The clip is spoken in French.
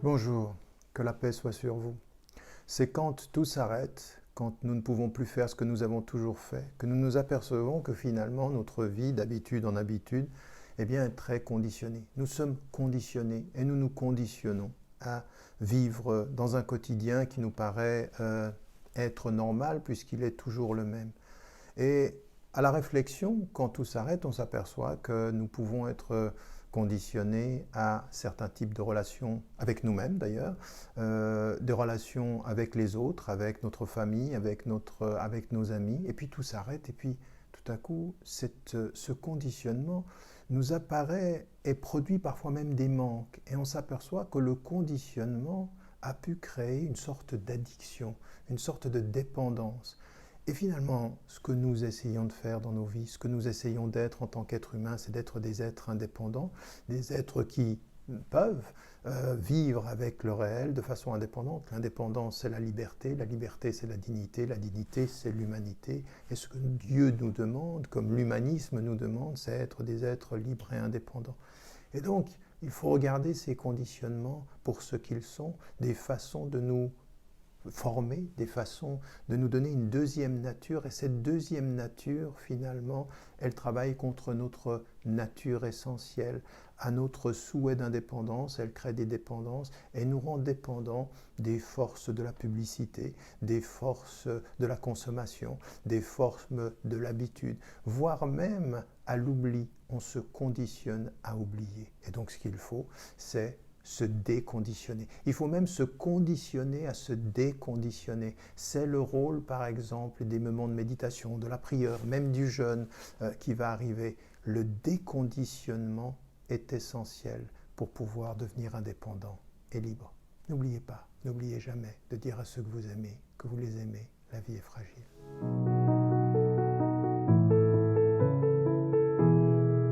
Bonjour, que la paix soit sur vous. C'est quand tout s'arrête, quand nous ne pouvons plus faire ce que nous avons toujours fait, que nous nous apercevons que finalement notre vie, d'habitude en habitude, est très conditionnée. Nous sommes conditionnés et nous nous conditionnons à vivre dans un quotidien qui nous paraît être normal puisqu'il est toujours le même. Et à la réflexion, quand tout s'arrête, on s'aperçoit que nous pouvons être conditionnés à certains types de relations avec nous-mêmes d'ailleurs, des relations avec les autres, avec notre famille, avec nos amis, et puis tout s'arrête, et puis tout à coup, ce conditionnement nous apparaît et produit parfois même des manques, et on s'aperçoit que le conditionnement a pu créer une sorte d'addiction, une sorte de dépendance. Et finalement, ce que nous essayons de faire dans nos vies, ce que nous essayons d'être en tant qu'être humain, c'est d'être des êtres indépendants, des êtres qui peuvent vivre avec le réel de façon indépendante. L'indépendance, c'est la liberté c'est la dignité, c'est l'humanité. Et ce que Dieu nous demande, comme l'humanisme nous demande, c'est être des êtres libres et indépendants. Et donc, il faut regarder ces conditionnements pour ce qu'ils sont, des façons de nous former, des façons de nous donner une deuxième nature, et cette deuxième nature, finalement, elle travaille contre notre nature essentielle, à notre souhait d'indépendance, elle crée des dépendances et nous rend dépendants des forces de la publicité, des forces de la consommation, des forces de l'habitude, voire même à l'oubli. On se conditionne à oublier. Et donc ce qu'il faut, c'est se déconditionner. Il faut même se conditionner à se déconditionner. C'est le rôle, par exemple, des moments de méditation, de la prière, même du jeûne qui va arriver. Le déconditionnement est essentiel pour pouvoir devenir indépendant et libre. N'oubliez pas, n'oubliez jamais de dire à ceux que vous aimez, que vous les aimez. La vie est fragile.